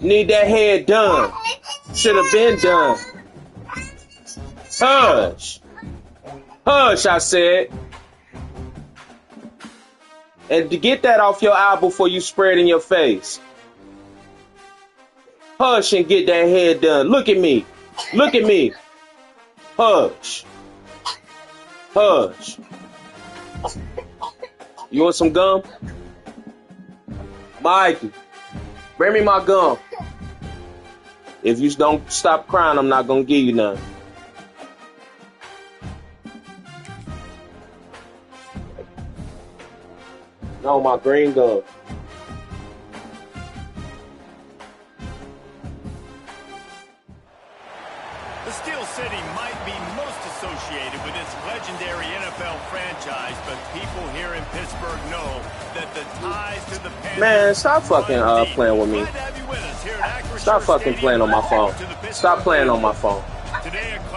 Need that head done. Should have been done. Hush. Hush, I said. And to get that off your eye before you spread in your face. Hush and get that head done. Look at me. Look at me. Hush. Hush. You want some gum? Mikey, bring me my gum. If you don't stop crying, I'm not going to give you none. No, my green gum. The Steel City might be most associated with its legendary NFL franchise, but people here in Pittsburgh know that the ties to the Panthers... Man, stop fucking playing with me. Stop fucking playing on my phone. Stop playing on my phone.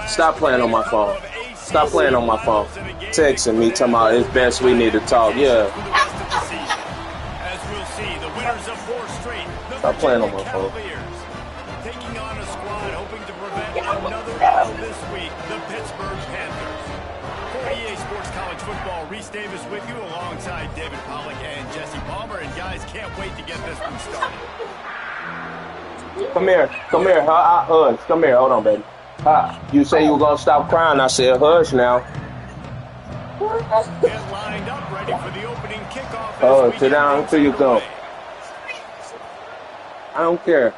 Stop playing on my phone. Stop playing on my phone. Texting me, talking about it's best we need to talk. Yeah. Stop playing on my phone. Taking on a squad hoping to prevent another L this week, the Pittsburgh Panthers. For EA Sports College Football, Reese Davis with you alongside David Pollack and Jesse Palmer. And guys, can't wait to get this one started. Come here. Come here. Hush. Come here. Hold on, baby. You say you were going to stop crying. I said hush now. Get lined up, ready for the opening kickoff. Sit down until you go. I don't care.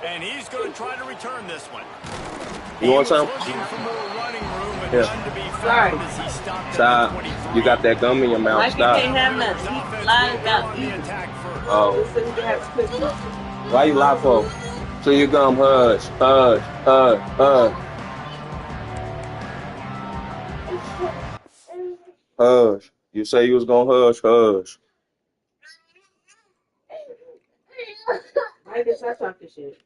And he's going to try to return this one. You want some? Yeah. Stop. You got that gum in your mouth. Like Stop. you can't have nothing. He lied about eating. Oh. Why you lie for? So you gum. Hush. Hush. Hush. Hush. Hush. You say you was going to hush. Hush. I guess I talk this shit.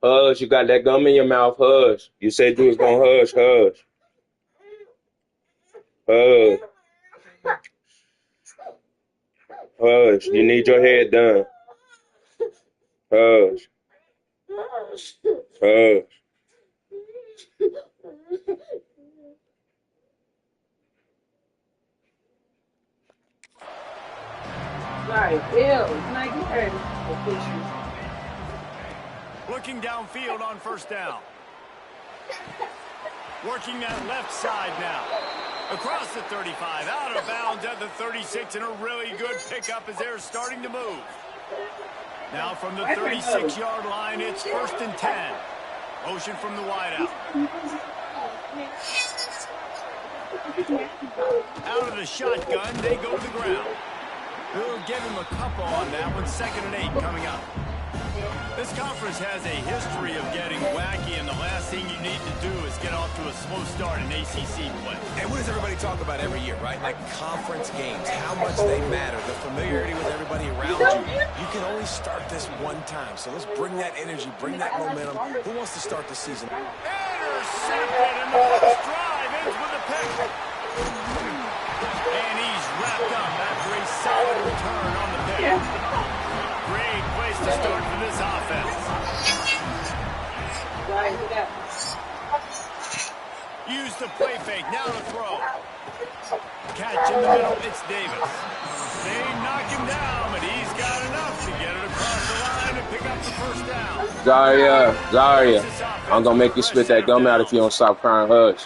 Hush, you got that gum in your mouth. Hush. You said you was gonna hush. Hush. Hush. Hush. You need your head done. Hush. Hush. Sorry, Bill. Like you heard me. Looking downfield on first down. Working that left side now. Across the 35, out of bounds at the 36, and a really good pickup as they're starting to move. Now from the 36-yard line, it's 1st and 10. Motion from the wideout. Out of the shotgun, they go to the ground. They'll give him a couple on that one. 2nd and 8 coming up. This conference has a history of getting wacky, and the last thing you need to do is get off to a slow start in ACC play. And what does everybody talk about every year, right? Like conference games, how much they matter, the familiarity with everybody around you. You can only start this one time, so let's bring that energy, bring that momentum. Who wants to start the season? Intercepted, and the first drive ends with a pick. And he's wrapped up after a solid return on the pick. Great place to start for this offense. Use the play fake, now to throw. Catch in the middle, it's Davis. They knock him down, but he's got enough to get it across the line and pick up the first down. Zaria, I'm going to make you spit that gum out if you don't stop crying. Hush.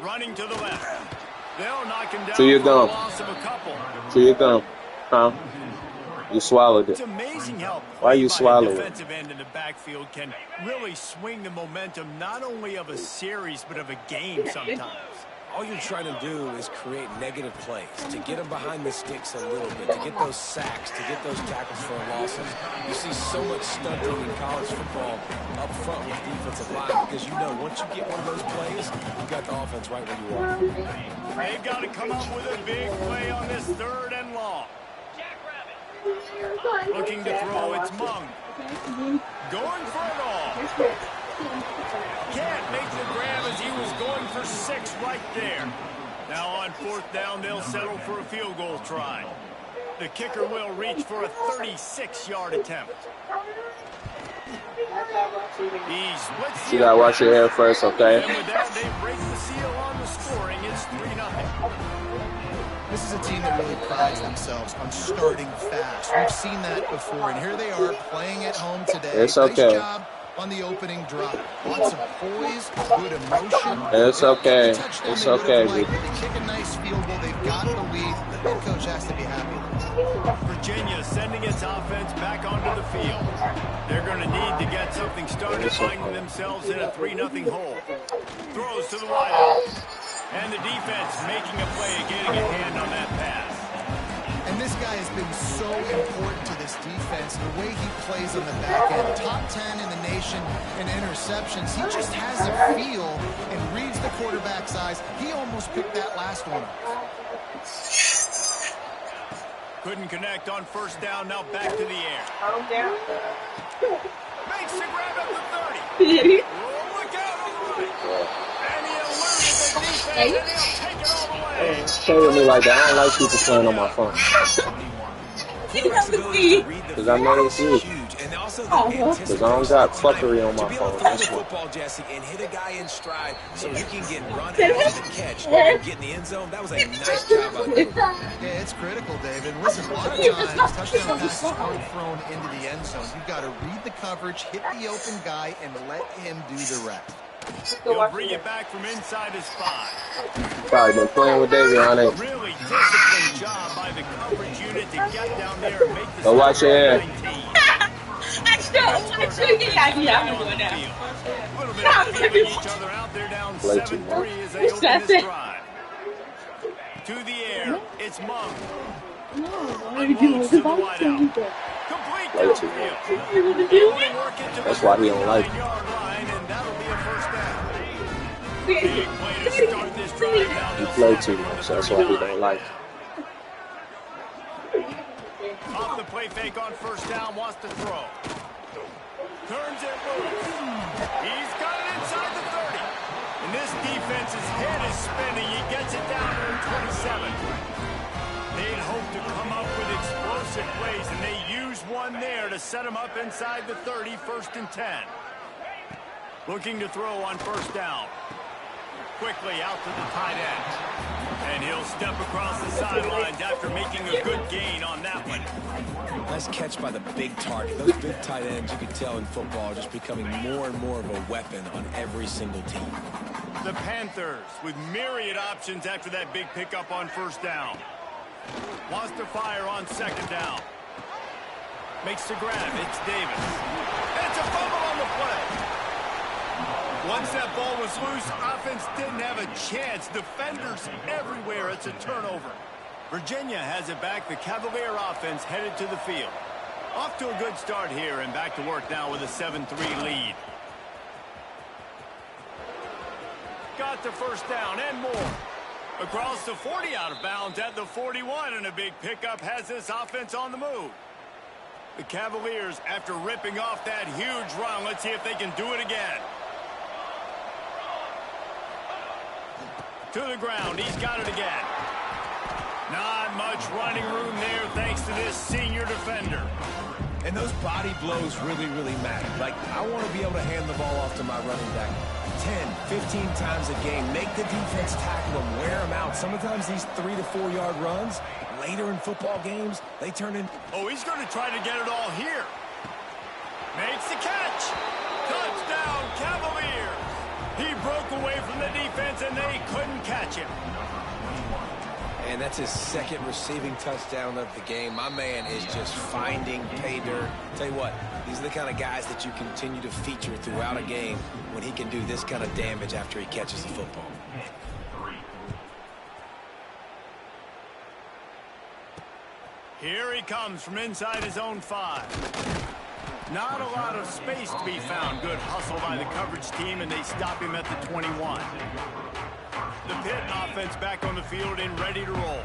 Running to the left. They'll knock him down to your gum. Loss of a couple. To your gum. Huh? You swallowed it. It's amazing how why you swallow it? Defensive end in the backfield can really swing the momentum not only of a series but of a game sometimes. All you're trying to do is create negative plays, to get them behind the sticks a little bit, to get those sacks, to get those tackles for losses. You see so much stunting in college football up front with defensive line because you know once you get one of those plays, you got the offense right where you are. They've got to come up with a big play on this 3rd and long. Looking to throw, it's Mung. Going for it all. right there. Now on 4th down, they'll settle for a field goal try. The kicker will reach for a 36-yard attempt. You gotta watch your hair first, okay? And with that, they break the seal on the scoring. It's 3-0. This is a team that really prides themselves on starting fast. We've seen that before, and here they are playing at home today. It's okay. Nice job on the opening drive. Lots of poise, good emotion. It's okay. It's okay, dude. They kick a nice field goal. They've got the lead. The head coach has to be happy. Virginia sending its offense back onto the field. They're going to need to get something started, finding themselves in a 3-0 hole. Throws to the wideout. And the defense making a play, getting a hand on that pass. And this guy has been so important to this defense, the way he plays on the back end. Top 10 in the nation in interceptions. He just has a feel and reads the quarterback's eyes. He almost picked that last one up. Couldn't connect on 1st down, now back to the air. Makes the grab at the 30. Oh, look out on the right. And he eluded the defense, and he'll take it all the way. Play with me like that. I don't like people playing on my phone. Because I know it's you. Because I don't got fuckery on my phone. That's why. Football, Jesse, and hit a guy in stride so he can get run after the catch and get in the end zone. That was a nice job out there. Yeah, it's critical, David. Listen, a lot of times, touchdown passes aren't thrown into the end zone. You've got to read the coverage, hit the open guy, and let him do the rest. He'll bring it back from inside his 5. Probably been playing with Davey on it. Really disciplined job by the coverage unit to get down there and make the Go watch your hair. I still yeah, I'm going down. A little bit of feeling each other out there down 7-3 as they open this drive. To the air, it's Monk. Unloads to the wideout. Complete downfield. That's why he don't like it. And that'll be a 1st down. Big play to start this drive now. He played too much, so that's why he don't like it. Off the play fake on 1st down, wants to throw. Turns it loose. He's got it inside the 30. And this defense's head is spinning. He gets it down to the 27. They'd hope to come up with explosive plays, and they use one there to set him up inside the 30, 1st and 10. Looking to throw on 1st down. Quickly out to the tight end. And he'll step across the sidelines after making a good gain on that one. Nice catch by the big target. Those big tight ends, you can tell in football, are just becoming more and more of a weapon on every single team. The Panthers with myriad options after that big pickup on 1st down. Wants to fire on 2nd down. Makes the grab. It's Davis. And it's a fumble on the play. Once that ball was loose, offense didn't have a chance. Defenders everywhere. It's a turnover. Virginia has it back. The Cavalier offense headed to the field. Off to a good start here and back to work now with a 7-3 lead. Got the 1st down and more. Across the 40 out of bounds at the 41, and a big pickup has this offense on the move. The Cavaliers, after ripping off that huge run, let's see if they can do it again. To the ground, he's got it again. Not much running room there thanks to this senior defender. And those body blows really, really matter. Like, I want to be able to hand the ball off to my running back 10, 15 times a game. Make the defense tackle them, wear them out. Sometimes these 3 to 4 yard runs, later in football games, they turn in. Oh, he's going to try to get it all here. Makes the catch. Touchdown, Cavaliers. He broke away from the defense, and they couldn't catch him. And that's his 2nd receiving touchdown of the game. My man is just finding pay dirt. Tell you what, these are the kind of guys that you continue to feature throughout a game when he can do this kind of damage after he catches the football. Here he comes from inside his own 5. Not a lot of space to be found. Good hustle by the coverage team, and they stop him at the 21. The Pitt offense back on the field and ready to roll.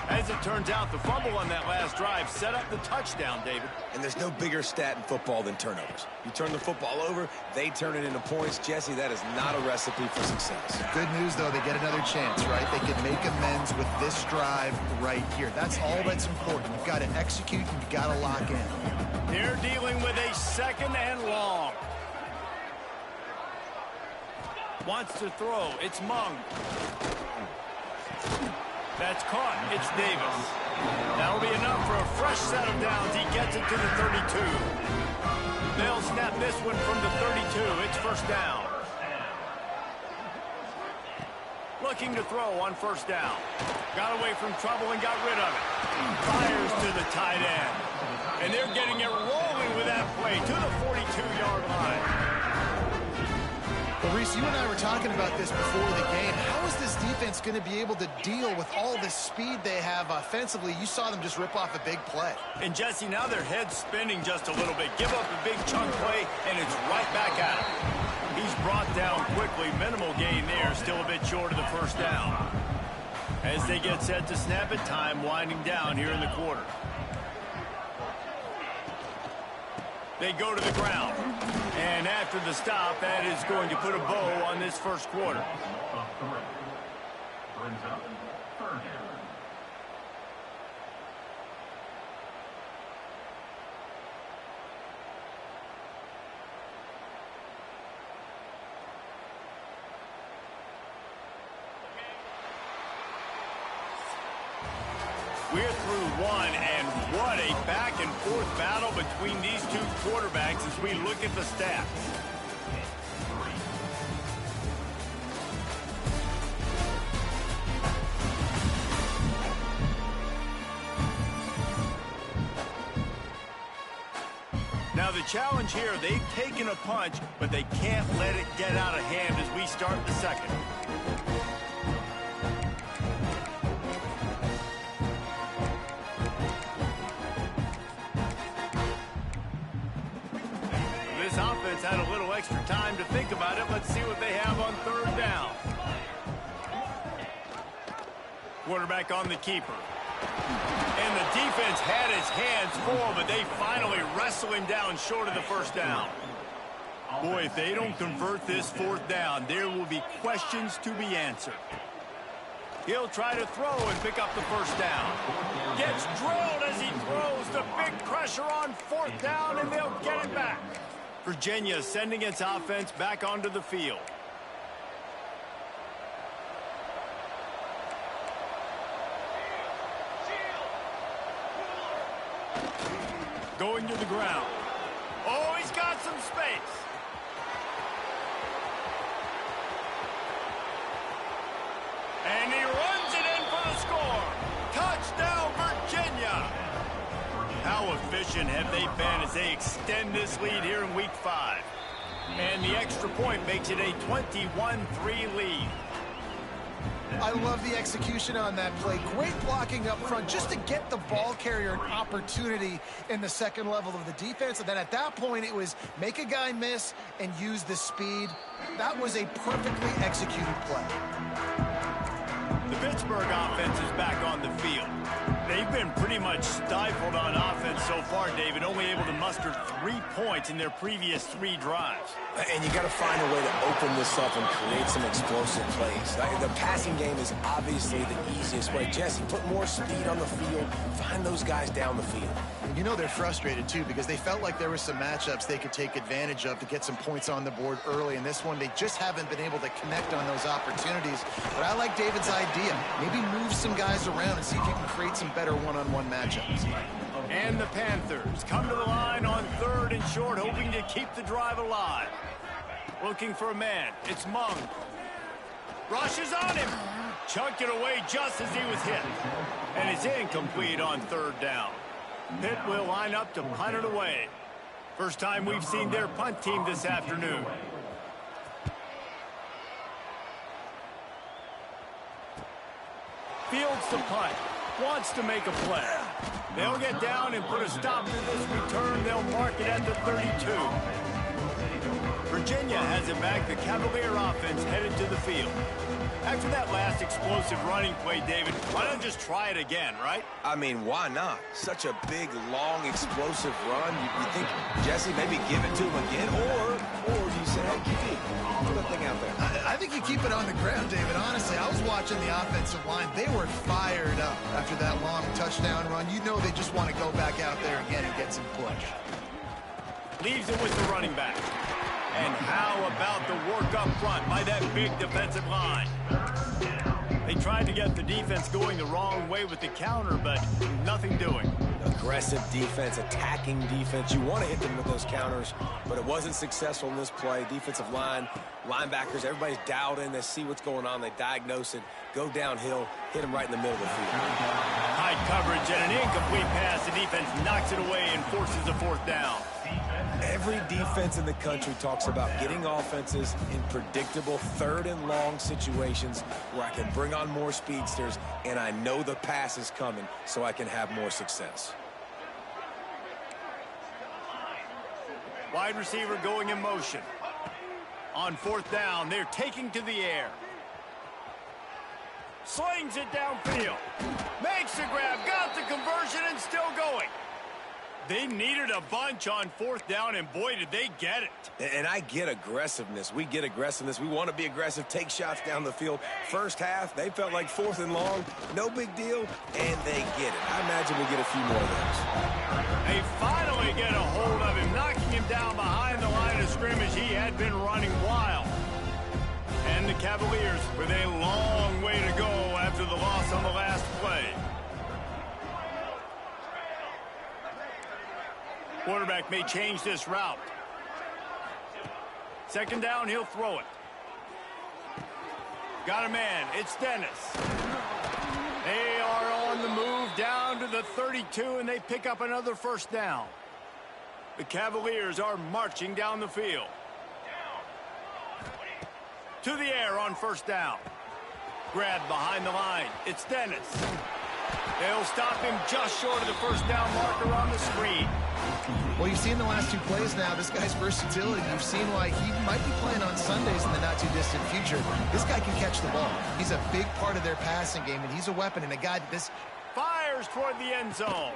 As it turns out, the fumble on that last drive set up the touchdown, David. And there's no bigger stat in football than turnovers. You turn the football over, they turn it into points. Jesse, that is not a recipe for success. Good news, though, they get another chance, right? They can make amends with this drive right here. That's all that's important. You've got to execute, and you've got to lock in. They're dealing with a 2nd and long. Wants to throw. It's Mung. That's caught. It's Davis. That'll be enough for a fresh set of downs. He gets it to the 32. They'll snap this one from the 32. It's first down. Looking to throw on first down. Got away from trouble and got rid of it. Fires to the tight end. And they're getting it rolling with that play to the 42-yard line. Well, Reese, you and I were talking about this before the game. How is this defense going to be able to deal with all the speed they have offensively? You saw them just rip off a big play. And, Jesse, now their head's spinning just a little bit. Give up a big chunk play, and it's right back at him. He's brought down quickly. Minimal gain there. Still a bit short of the first down. As they get set to snap it, time winding down here in the quarter. They go to the ground. And after the stop, that is going to put a bow on this first quarter. We're through one, and what a back-and-forth battle between these two quarterbacks as we look at the stats. Now the challenge here, they've taken a punch, but they can't let it get out of hand as we start the second. This offense had a little extra time to think about it. Let's see what they have on third down. Quarterback on the keeper. And the defense had his hands full, but they finally wrestle him down short of the first down. Boy, if they don't convert this fourth down, there will be questions to be answered. He'll try to throw and pick up the first down. Gets drilled as he throws. The big pressure on fourth down, and they'll get it back. Virginia sending its offense back onto the field. Going to the ground. Oh, he's got some space. And he runs it in for the score. Touchdown, Virginia. How efficient have they been as they extend this lead here in Week 5? And the extra point makes it a 21-3 lead. I love the execution on that play. Great blocking up front just to get the ball carrier an opportunity in the second level of the defense. And then at that point, it was make a guy miss and use the speed. That was a perfectly executed play. The Pittsburgh offense is back on the field. They've been pretty much stifled on offense so far, David, only able to muster 3 points in their previous 3 drives. And you got to find a way to open this up and create some explosive plays. The passing game is obviously the easiest way. Jesse, put more speed on the field. Find those guys down the field. You know they're frustrated, too, because they felt like there were some matchups they could take advantage of to get some points on the board early. In this one, they just haven't been able to connect on those opportunities. But I like David's idea. Maybe move some guys around and see if you can create some better one-on-one matchups. And the Panthers come to the line on 3rd and short, hoping to keep the drive alive. Looking for a man. It's Mung. Rushes on him. Chunked it away just as he was hit. And it's incomplete on 3rd down. Pitt will line up to punt it away. First time we've seen their punt team this afternoon. Fields to punt. Wants to make a play. They'll get down and put a stop to this return. They'll mark it at the 32. Virginia has it back. The Cavalier offense headed to the field. After that last explosive running play, David, why not just try it again, right? I mean, why not? Such a big, long, explosive run. You think, Jesse, maybe give it to him again? Or do you say, hey, keep put that thing out there? I think you keep it on the ground, David. Honestly, I was watching the offensive line. They were fired up after that long touchdown run. You know they just want to go back out there again and get some push. Leaves it with the running back. And how about the work up front by that big defensive line? They tried to get the defense going the wrong way with the counter, but nothing doing. Aggressive defense, attacking defense. You want to hit them with those counters, but it wasn't successful in this play. Defensive line, linebackers, everybody's dialed in. They see what's going on. They diagnose it, go downhill, hit them right in the middle of the field. High coverage and an incomplete pass. The defense knocks it away and forces a fourth down. Every defense in the country talks about getting offenses in predictable third and long situations where I can bring on more speedsters and I know the pass is coming so I can have more success. Wide receiver going in motion. On fourth down, they're taking to the air. Slings it downfield. Makes the grab, got the conversion, and still going. They needed a bunch on fourth down, and boy, did they get it. And I get aggressiveness. We get aggressiveness. We want to be aggressive, take shots down the field. First half, they felt like fourth and long. No big deal, and they get it. I imagine we'll get a few more of those. They finally get a hold of him, knocking him down behind the line of scrimmage. He had been running wild. And the Cavaliers with a long way to go after the loss on the last play. Quarterback may change this route. Second down, he'll throw it. Got a man. It's Dennis. They are on the move down to the 32, and they pick up another first down. The Cavaliers are marching down the field. To the air on first down. Grab behind the line. It's Dennis. They'll stop him just short of the first down marker on the screen. Well, you've seen the last two plays now, this guy's versatility. You've seen why he might be playing on Sundays in the not-too-distant future. This guy can catch the ball. He's a big part of their passing game, and he's a weapon and a guy that this... Fires toward the end zone.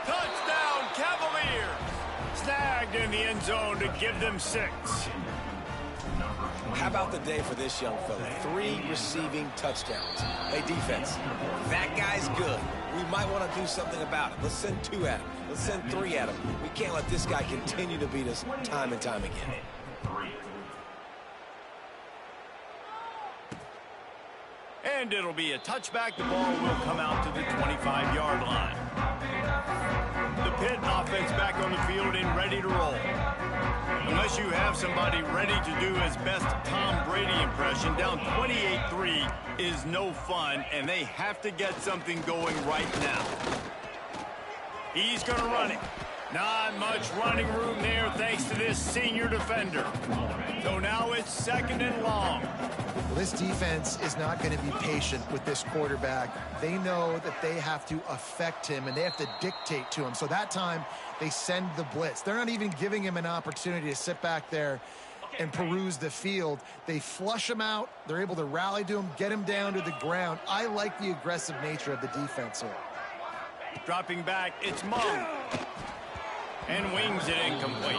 Touchdown, Cavaliers! Snagged in the end zone to give them 6. How about the day for this young fella? 3 receiving touchdowns. Hey, defense, that guy's good. We might want to do something about it. Let's send 2 at him. Let's send 3 at him. We can't let this guy continue to beat us time and time again. And it'll be a touchback. The ball will come out to the 25-yard line. The Pitt offense back on the field and ready to roll. Unless you have somebody ready to do his best Tom Brady impression, down 28-3 is no fun, and they have to get something going right now. He's going to run it. Not much running room there thanks to this senior defender. So now it's second and long. Well, this defense is not going to be patient with this quarterback. They know that they have to affect him, and they have to dictate to him. So that time, they send the blitz. They're not even giving him an opportunity to sit back there and peruse the field. They flush him out. They're able to rally to him, get him down to the ground. I like the aggressive nature of the defense here. Dropping back, it's Mung. And wings it incomplete.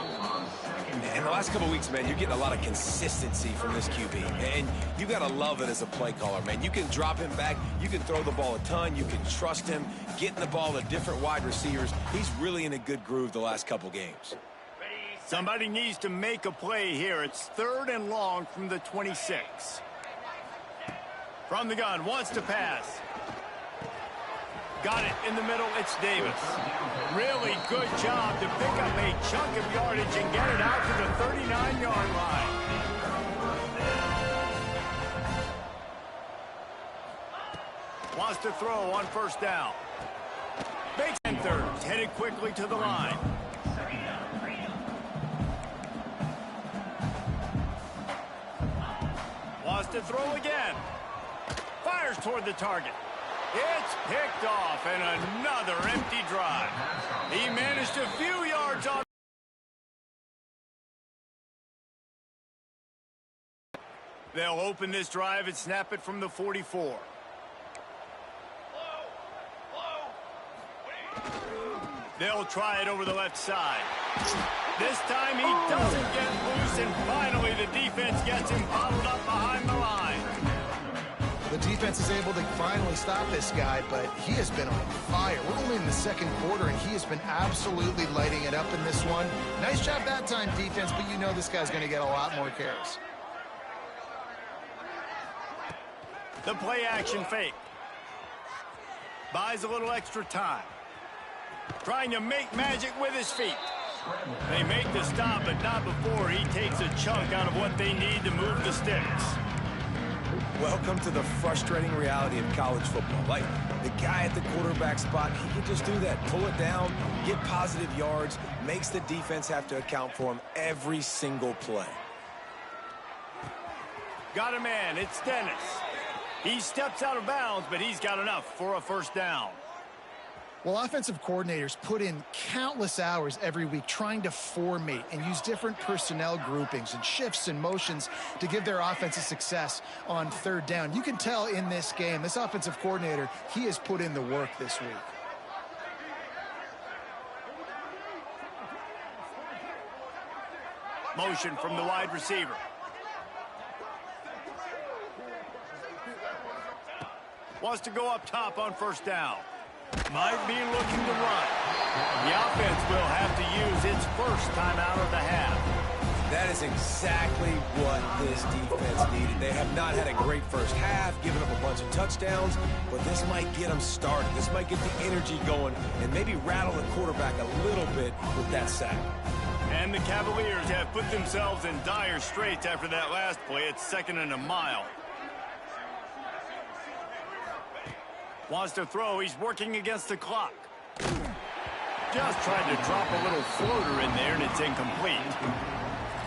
In the last couple of weeks, man, you're getting a lot of consistency from this QB. And you got to love it as a play caller, man. You can drop him back. You can throw the ball a ton. You can trust him, getting the ball to different wide receivers. He's really in a good groove the last couple games. Somebody needs to make a play here. It's third and long from the 26. From the gun, wants to pass. Got it in the middle. It's Davis. Really good job to pick up a chunk of yardage and get it out to the 39-yard line. Wants to throw on first down. Makes Panthers headed quickly to the line. Wants to throw again. Fires toward the target. It's picked off, and another empty drive. He managed a few yards on They'll open this drive and snap it from the 44. They'll try it over the left side. This time he doesn't get loose, and finally the defense gets him bottled up behind the line. The defense is able to finally stop this guy, but he has been on fire. We're only in the second quarter, and he has been absolutely lighting it up in this one. Nice job that time, defense, but you know this guy's going to get a lot more carries. The play action fake. Buys a little extra time. Trying to make magic with his feet. They make the stop, but not before he takes a chunk out of what they need to move the sticks. Welcome to the frustrating reality of college football. Like, the guy at the quarterback spot, he can just do that. Pull it down, get positive yards, makes the defense have to account for him every single play. Got a man, it's Dennis. He steps out of bounds, but he's got enough for a first down. Well, offensive coordinators put in countless hours every week trying to formate and use different personnel groupings and shifts and motions to give their offensive success on third down. You can tell in this game, this offensive coordinator, he has put in the work this week. Motion from the wide receiver. Wants to go up top on first down. Might be looking to run. The offense will have to use its first timeout of the half. That is exactly what this defense needed. They have not had a great first half, giving up a bunch of touchdowns, but this might get them started. This might get the energy going and maybe rattle the quarterback a little bit with that sack. And the Cavaliers have put themselves in dire straits after that last play. It's 2nd and a mile. Wants to throw. He's working against the clock. Just tried to drop a little floater in there, and it's incomplete.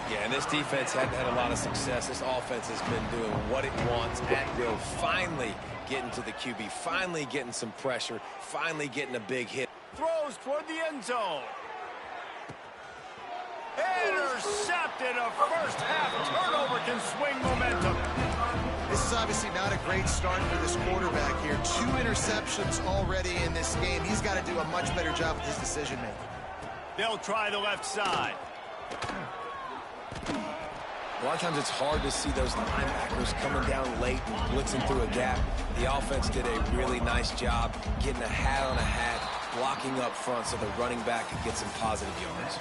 Yeah, and this defense hadn't had a lot of success. This offense has been doing what it wants at will. Finally getting to the QB. Finally getting some pressure. Finally getting a big hit. Throws toward the end zone. Intercepted. A first half turnover can swing momentum. This is obviously not a great start for this quarterback here. 2 interceptions already in this game. He's got to do a much better job with his decision-making. They'll try the left side. A lot of times it's hard to see those linebackers coming down late and blitzing through a gap. The offense did a really nice job getting a hat on a hat, blocking up front so the running back could get some positive yards.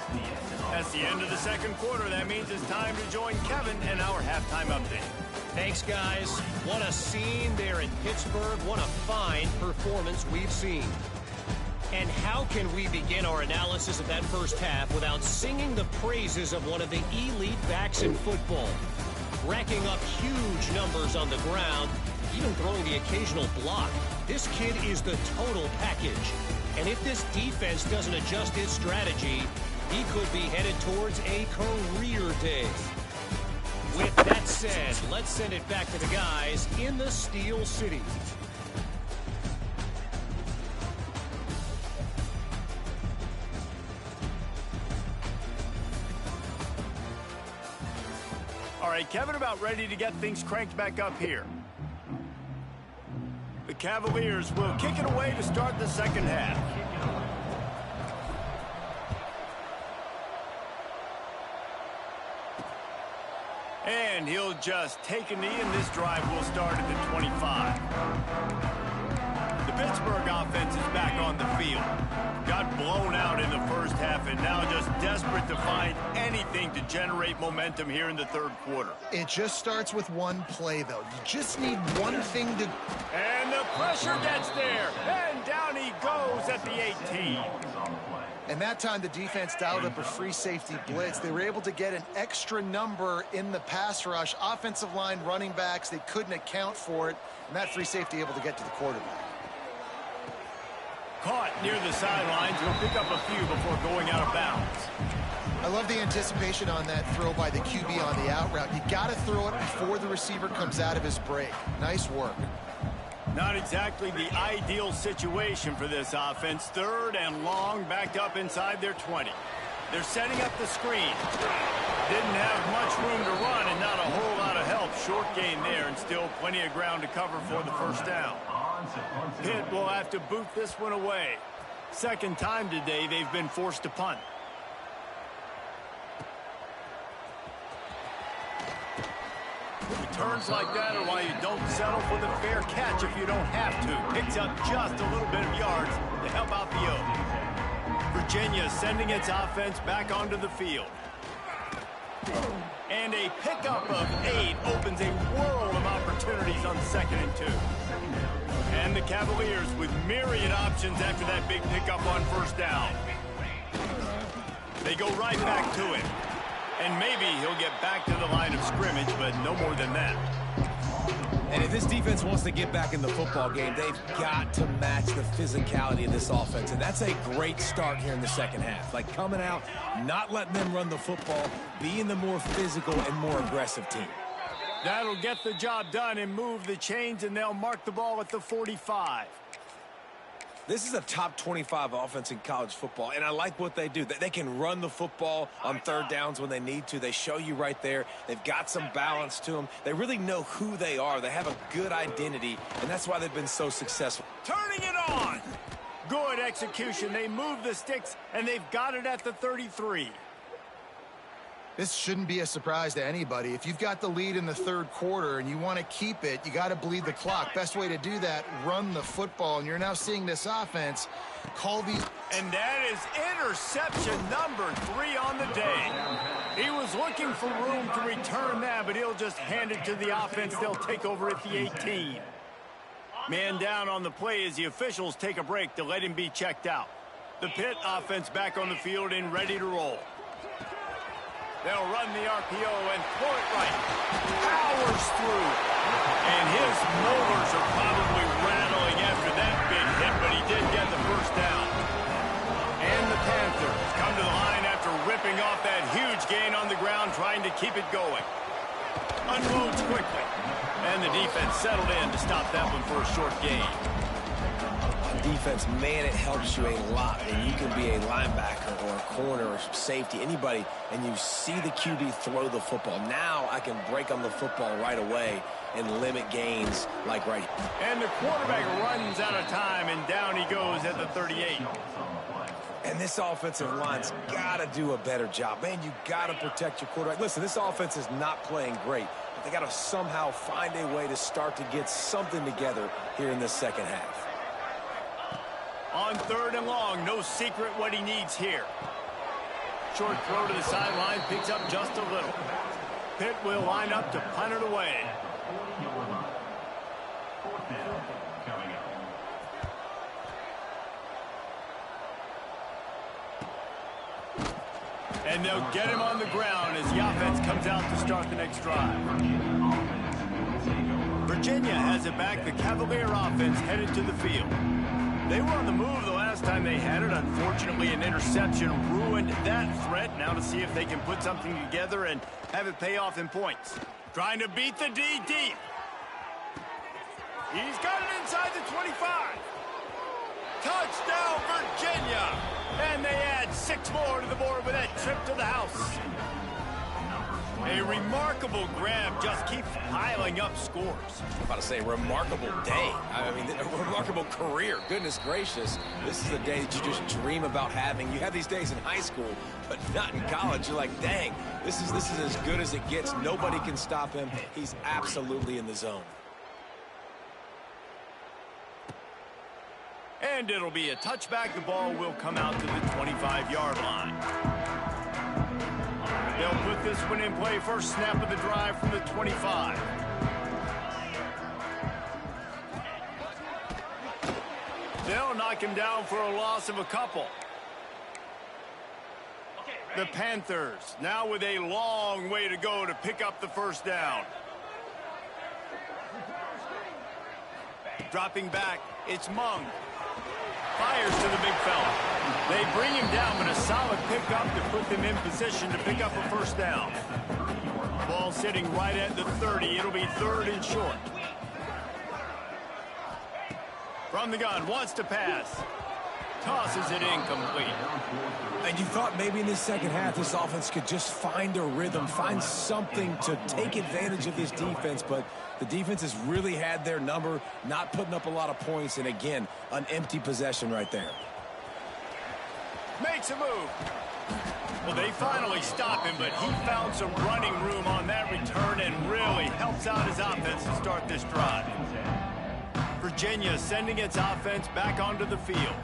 That's the end of the second quarter. That means it's time to join Kevin in our halftime update. Thanks, guys. What a scene there in Pittsburgh. What a fine performance we've seen. And how can we begin our analysis of that first half without singing the praises of one of the elite backs in football? Racking up huge numbers on the ground, even throwing the occasional block. This kid is the total package. And if this defense doesn't adjust its strategy, he could be headed towards a career day. With that said, let's send it back to the guys in the Steel City. All right, Kevin, about ready to get things cranked back up here. The Cavaliers will kick it away to start the second half. And he'll just take a knee, and this drive will start at the 25. The Pittsburgh offense is back on the field. Got blown out in the first half, and now just desperate to find anything to generate momentum here in the third quarter. It just starts with one play, though. You just need one thing to... And the pressure gets there, and down he goes at the 18. And that time the defense dialed up a free safety blitz. They were able to get an extra number in the pass rush. Offensive line, running backs, they couldn't account for it. And that free safety able to get to the quarterback. Caught near the sidelines. He'll pick up a few before going out of bounds. I love the anticipation on that throw by the QB on the out route. You got to throw it before the receiver comes out of his break. Nice work. Not exactly the ideal situation for this offense. 3rd and long, backed up inside their 20. They're setting up the screen. Didn't have much room to run and not a whole lot of help short gain there, and still plenty of ground to cover for the first down. Pitt will have to boot this one away. Second time today they've been forced to punt. Returns like that are why you don't settle for the fair catch if you don't have to. Picks up just a little bit of yards to help out the Oaks. Virginia sending its offense back onto the field. And a pickup of 8 opens a world of opportunities on 2nd and 2. And the Cavaliers with myriad options after that big pickup on first down. They go right back to him. And maybe he'll get back to the line of scrimmage, but no more than that. And if this defense wants to get back in the football game, they've got to match the physicality of this offense. And that's a great start here in the second half. Like coming out, not letting them run the football, being the more physical and more aggressive team. That'll get the job done and move the chains, and they'll mark the ball at the 45. This is a top 25 offense in college football, and I like what they do. They can run the football on third downs when they need to. They show you right there. They've got some balance to them. They really know who they are. They have a good identity, and that's why they've been so successful. Turning it on. Good execution. They move the sticks, and they've got it at the 33. This shouldn't be a surprise to anybody. If you've got the lead in the third quarter and you want to keep it, you got to bleed the clock. Best way to do that, run the football. And you're now seeing this offense call these. And that is interception number 3 on the day. He was looking for room to return that, but he'll just hand it to the offense. They'll take over at the 18. Man down on the play as the officials take a break to let him be checked out. The Pitt offense back on the field and ready to roll. They'll run the RPO and throw it right. Powers through. And his molars are probably rattling after that big hit, but he did get the first down. And the Panthers come to the line after ripping off that huge gain on the ground, trying to keep it going. Unloads quickly. And the defense settled in to stop that one for a short gain. Defense, man, it helps you a lot when you can be a linebacker or a corner or safety, anybody, and you see the QB throw the football. Now I can break on the football right away and limit gains like right here. And the quarterback runs out of time, and down he goes at the 38. And this offensive line's got to do a better job. Man, you got to protect your quarterback. Listen, this offense is not playing great, but they got to somehow find a way to start to get something together here in this second half. On 3rd and long, no secret what he needs here. Short throw to the sideline, picks up just a little. Pitt will line up to punt it away. And they'll get him on the ground as the offense comes out to start the next drive. Virginia has it back. The Cavalier offense headed to the field. They were on the move the last time they had it. Unfortunately, an interception ruined that threat. Now to see if they can put something together and have it pay off in points. Trying to beat the D deep. He's got it inside the 25. Touchdown, Virginia. And they add 6 more to the board with that trip to the house. A remarkable grab just keeps piling up scores. I'm about to say remarkable day. I mean, a remarkable career. Goodness gracious. This is a day that you just dream about having. You have these days in high school, but not in college. You're like, dang, this is as good as it gets. Nobody can stop him. He's absolutely in the zone. And it'll be a touchback. The ball will come out to the 25-yard line. They'll put this one in play. First snap of the drive from the 25. They'll knock him down for a loss of a couple. The Panthers now with a long way to go to pick up the first down. Dropping back, it's Mung. Fires to the big fella. They bring him down, but a solid pickup to put them in position to pick up a first down. Ball sitting right at the 30. It'll be 3rd and short. From the gun, wants to pass. tosses it incomplete. And you thought maybe in the second half this offense could just find a rhythm, find something to take advantage of this defense, but the defense has really had their number, not putting up a lot of points, and again, an empty possession right there. Makes a move. Well, they finally stop him, but he found some running room on that return and really helps out his offense to start this drive. Virginia sending its offense back onto the field.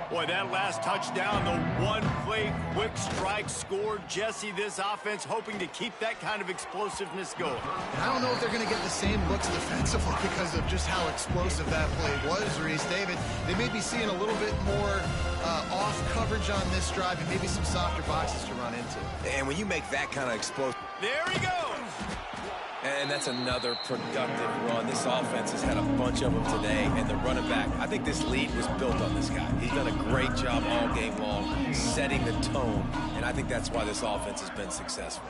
Boy, that last touchdown, the one-play quick strike score. Jesse, this offense hoping to keep that kind of explosiveness going. And I don't know if they're going to get the same looks defensively because of just how explosive that play was, Reese. David, they may be seeing a little bit more off coverage on this drive and maybe some softer boxes to run into. And when you make that kind of explosive... There he goes! And that's another productive run. This offense has had a bunch of them today, and the running back, I think this lead was built on this guy. He's done a great job all game long, setting the tone, and I think that's why this offense has been successful.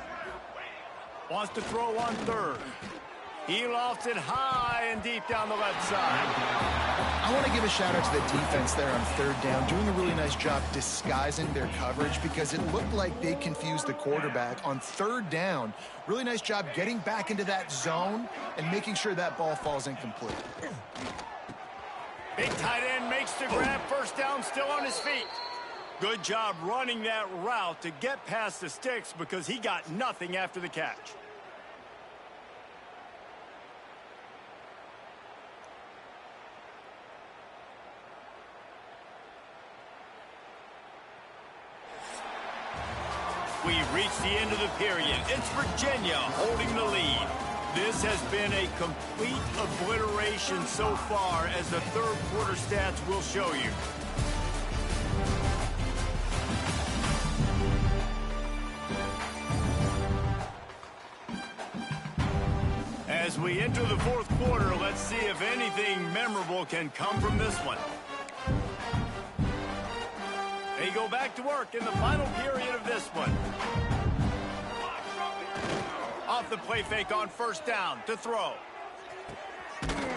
Wants to throw on third. He lofts it high and deep down the left side. I want to give a shout out to the defense there on third down, doing a really nice job disguising their coverage because it looked like they confused the quarterback on third down. Really nice job getting back into that zone and making sure that ball falls incomplete. Big tight end makes the grab, first down, still on his feet. Good job running that route to get past the sticks because he got nothing after the catch. We've reached the end of the period. It's Virginia holding the lead. This has been a complete obliteration so far, as the third quarter stats will show you. As we enter the fourth quarter, let's see if anything memorable can come from this one. They go back to work in the final period of this one. Off the play fake on first down to throw.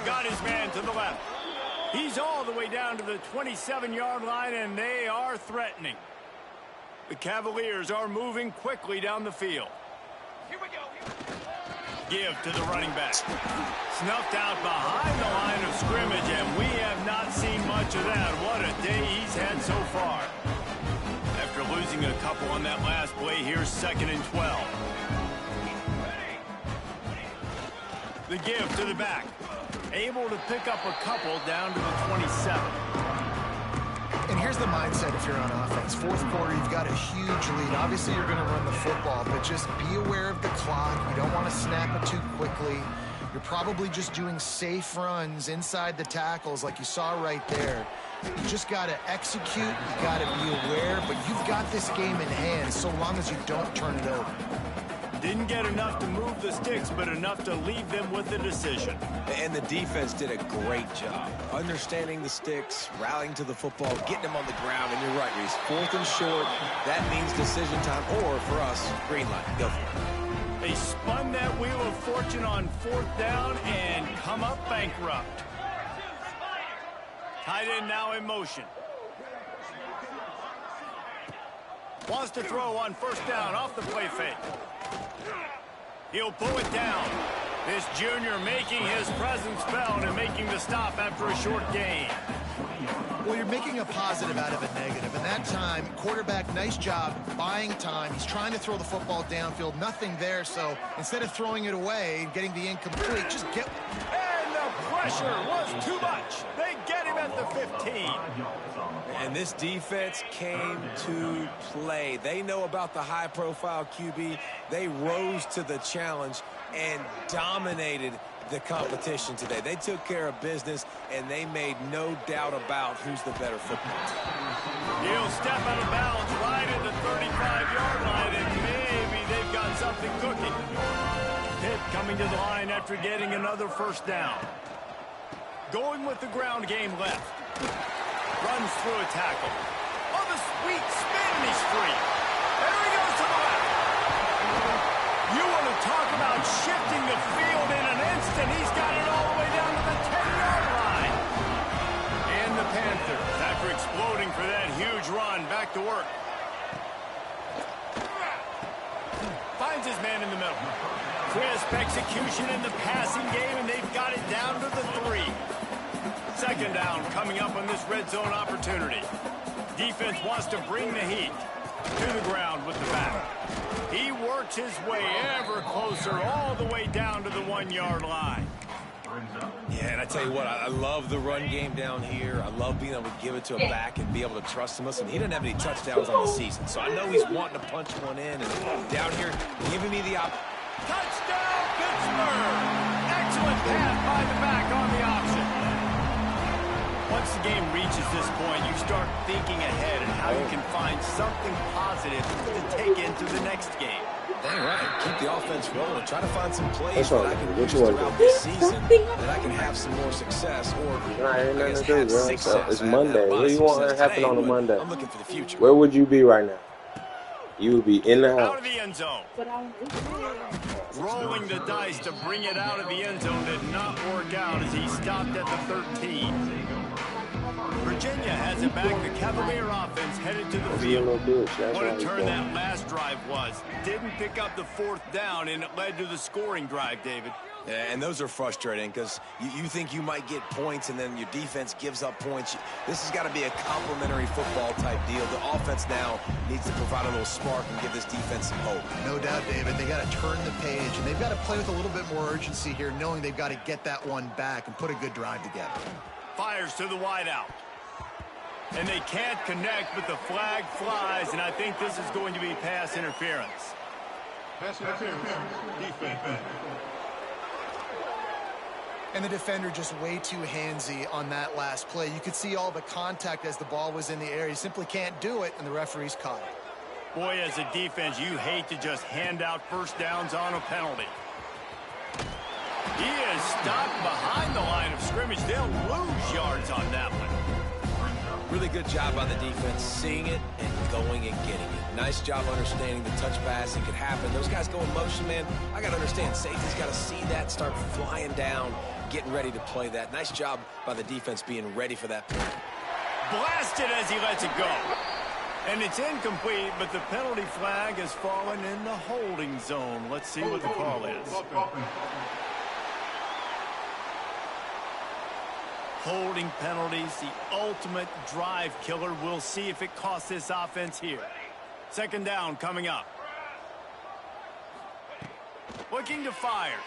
Got his man to the left. He's all the way down to the 27-yard line, and they are threatening. The Cavaliers are moving quickly down the field. Here we go. Give to the running back. Snuffed out behind the line of scrimmage, and we have not seen much of that. What a day he's had so far. After losing a couple on that last play, here's 2nd and 12. The give to the back. Able to pick up a couple down to the 27. And here's the mindset if you're on offense. Fourth quarter, you've got a huge lead. Obviously, you're going to run the football, but just be aware of the clock. You don't want to snap it too quickly. You're probably just doing safe runs inside the tackles like you saw right there. You just got to execute. You got to be aware, but you've got this game in hand so long as you don't turn it over. Didn't get enough to move the sticks, but enough to leave them with the decision. And the defense did a great job understanding the sticks, rallying to the football, getting them on the ground. And you're right, Reese. 4th and short, that means decision time. Or, for us, green light. Go for it. They spun that wheel of fortune on 4th down and come up bankrupt. Tight end now in motion. Wants to throw on first down off the play fake. He'll pull it down. This junior making his presence felt and making the stop after a short gain. Well, you're making a positive out of a negative. And that time, quarterback, nice job buying time. He's trying to throw the football downfield. Nothing there. So instead of throwing it away and getting the incomplete, just get... And the pressure was too much. They get him at the 15. And this defense came to play. They know about the high-profile QB. They rose to the challenge and dominated the competition today. They took care of business, and they made no doubt about who's the better football team. He'll step out of bounds right at the 35-yard line, and maybe they've got something cooking. Pitt coming to the line after getting another first down. Going with the ground game left. Runs through a tackle. Oh, the sweet spin, and he's free. There he goes to the left. You want to talk about shifting the field in an instant. He's got it all the way down to the 10-yard line. And the Panthers, after exploding for that Crisp execution in the passing game, and they've got it down to the 3. Second down coming up on this red zone opportunity. Defense wants to bring the heat to the ground with the back. He works his way ever closer all the way down to the 1-yard line. Yeah, and I tell you what, I love the run game down here. I love being able to give it to a back and be able to trust him. Listen, he doesn't have any touchdowns on the season, so I know he's wanting to punch one in. And down here, giving me the Touchdown, Pittsburgh! Excellent pass by the back on the option. Once the game reaches this point, you start thinking ahead and how you can find something positive to take into the next game. Dang right. Keep the offense rolling. Try to find some plays that I can what use you want throughout to do? this season that I can have some more success or Ain't I guess nothing to have do, bro. success. It's I haven't had Monday. a lot What of do you want to success happen today, on a but Monday? I'm looking for the future. Where would you be right now? You would be in the Out house. of the end zone. Rolling the dice to bring it out of the end zone did not work out as he stopped at the 13. Virginia has it back. The Cavalier offense headed to the field. What a turn that last drive was. Didn't pick up the 4th down, and it led to the scoring drive, David. Yeah, and those are frustrating because you think you might get points and then your defense gives up points. This has got to be a complementary football type deal. The offense now needs to provide a little spark and give this defense some hope. No doubt, David. They got to turn the page, and they've got to play with a little bit more urgency here, knowing they've got to get that one back and put a good drive together. Fires to the wideout. And they can't connect, but the flag flies, and I think this is going to be pass interference. Pass interference. Defense. And the defender just way too handsy on that last play. You could see all the contact as the ball was in the air. He simply can't do it, and the referee's caught it. Boy, as a defense, you hate to just hand out first downs on a penalty. He is stopped behind the line of scrimmage. They'll lose yards on that one. Really good job by the defense, seeing it and going and getting it. Nice job understanding the touch pass. It could happen. Those guys go in motion, man. I got to understand, safety's got to see that, start flying down, getting ready to play that. Nice job by the defense being ready for that play. Blasted as he lets it go. And it's incomplete, but the penalty flag has fallen in the holding zone. Let's see what the call is. Holding penalties, the ultimate drive killer. We'll see if it costs this offense here. Second down coming up. Looking to fire.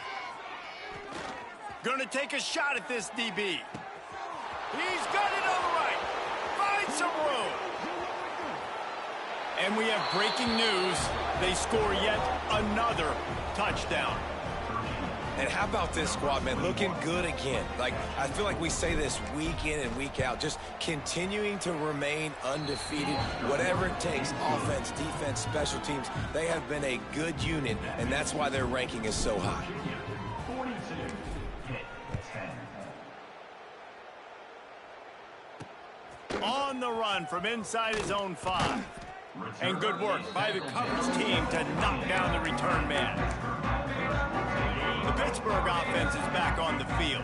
Gonna take a shot at this DB. He's got it on the right. Find some room. And we have breaking news. They score yet another touchdown. And how about this squad, man? Looking good again. Like, I feel like we say this week in and week out. Just continuing to remain undefeated. Whatever it takes, offense, defense, special teams, they have been a good unit, and that's why their ranking is so high. On the run from inside his own 5. And good work by the coverage team to knock down the return man. The Pittsburgh offense is back on the field.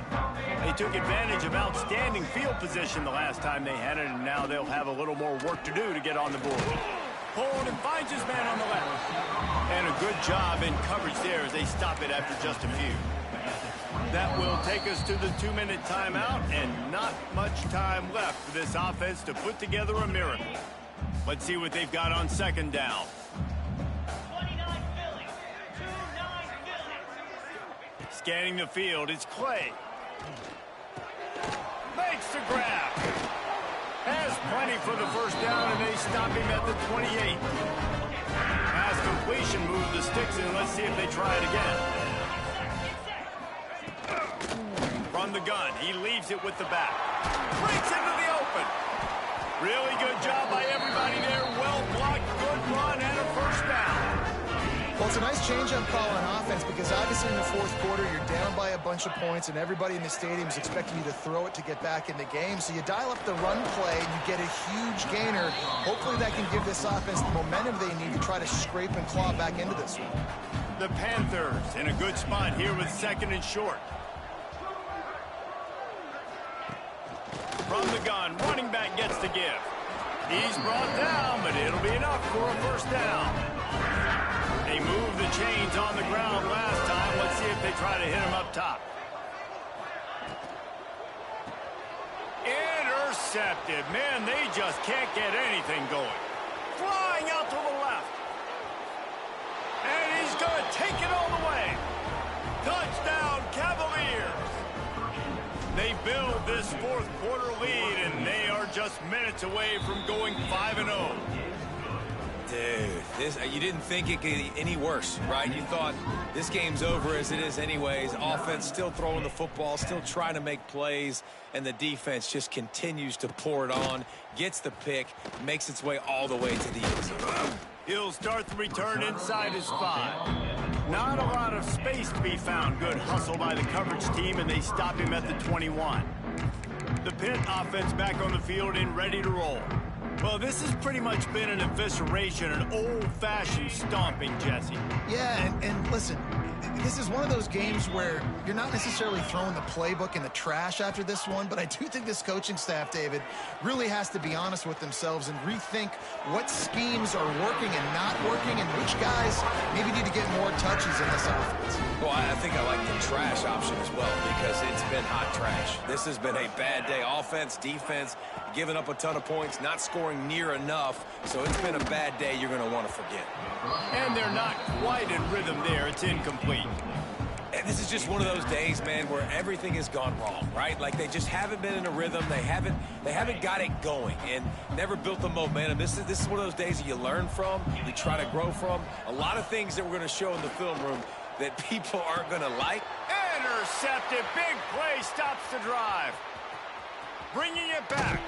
They took advantage of outstanding field position the last time they had it, and now they'll have a little more work to do to get on the board. Hold and finds his man on the left. And a good job in coverage there as they stop it after just a few. That will take us to the 2-minute timeout, and not much time left for this offense to put together a miracle. Let's see what they've got on second down. Scanning the field, it's Clay. Makes the grab. Has plenty for the first down, and they stop him at the 28. Pass completion, move the sticks, and let's see if they try it again. From the gun, he leaves it with the back. Breaks into the open. Really good job by everybody there. Well blocked, good run, and a first down. Well, it's a nice change-up call on offense because obviously in the fourth quarter, you're down by a bunch of points and everybody in the stadium is expecting you to throw it to get back in the game. So you dial up the run play and you get a huge gainer. Hopefully that can give this offense the momentum they need to try to scrape and claw back into this one. The Panthers in a good spot here with second and short. From the gun, running back gets the give. He's brought down, but it'll be enough for a first down. They moved the chains on the ground last time. Let's Let's see if they try to hit him up top. Intercepted. Man, they just can't get anything going. Flying out to the left. And he's going to take it all the way. Touchdown, Cavaliers. They build this fourth quarter lead, and they are just minutes away from going 5-0. Dude, you didn't think it could get any worse, right? You thought this game's over as it is anyways. Offense still throwing the football, still trying to make plays, and the defense just continues to pour it on, gets the pick, makes its way all the way to the end zone. He'll start the return inside his 5. Not a lot of space to be found. Good hustle by the coverage team, and they stop him at the 21. The Pitt offense back on the field and ready to roll. Well, this has pretty much been an evisceration, an old-fashioned stomping, Jesse. Yeah, and listen, this is one of those games where you're not necessarily throwing the playbook in the trash after this one, but I do think this coaching staff, David, really has to be honest with themselves and rethink what schemes are working and not working and which guys maybe need to get more touches in this offense. Well, I think I like the trash option as well because it's been hot trash. This has been a bad day. Offense, defense, giving up a ton of points, not scoring near enough. So it's been a bad day you're going to want to forget. And they're not quite in rhythm there. It's incomplete. And this is just one of those days, man, where everything has gone wrong, right? Like they just haven't been in a rhythm. They haven't got it going and never built the momentum. This is one of those days that you learn from, you try to grow from. A lot of things that we're going to show in the film room that people aren't going to like. Intercepted. Big play stops the drive. Bringing it back.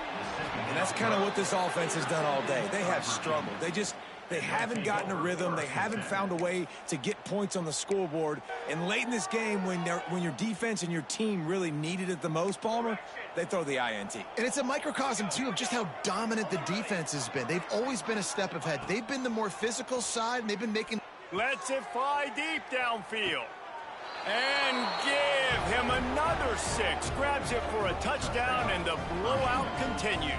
And that's kind of what this offense has done all day. They have struggled. They haven't gotten a rhythm. They haven't found a way to get points on the scoreboard. And late in this game, when your defense and your team really needed it the most, Palmer, they throw the INT. And it's a microcosm, too, of just how dominant the defense has been. They've always been a step ahead. They've been the more physical side, and they've been making... Lets it fly deep downfield. And give him another 6. Grabs it for a touchdown, and the blowout continues.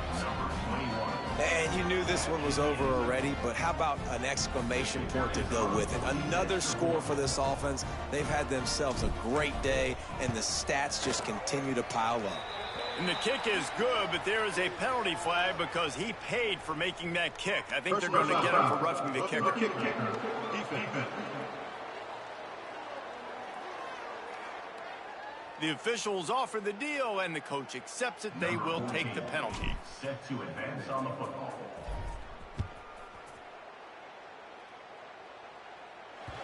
And you knew this one was over already, but how about an exclamation point to go with it? Another score for this offense. They've had themselves a great day, and the stats just continue to pile up. And the kick is good, but there is a penalty flag because he paid for making that kick. I think they're going to get him for roughing the kicker. The officials offer the deal, and the coach accepts it. They will take the penalty. Set to advance on the football.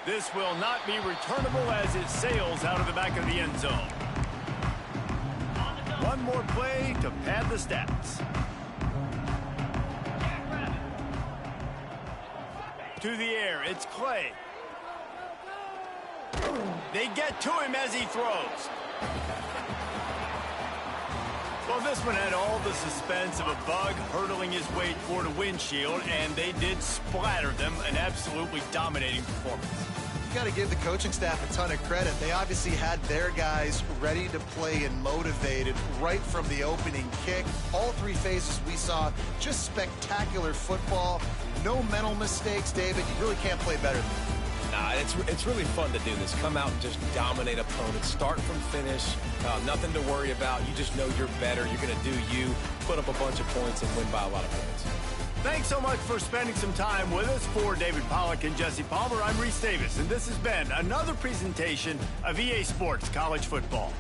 This will not be returnable as it sails out of the back of the end zone. One more play to pad the stats. To the air, it's Clay. They get to him as he throws. Well, this one had all the suspense of a bug hurtling his way toward a windshield, and they did splatter them. An absolutely dominating performance. You got to give the coaching staff a ton of credit. They obviously had their guys ready to play and motivated right from the opening kick. All 3 phases we saw, just spectacular football. No mental mistakes, David. You really can't play better than that. Nah, it's really fun to do this. Come out and just dominate opponents. Start from finish. Nothing to worry about. You just know you're better. You're going to do you, put up a bunch of points, and win by a lot of points. Thanks so much for spending some time with us. For David Pollack and Jesse Palmer, I'm Reese Davis, and this has been another presentation of EA Sports College Football.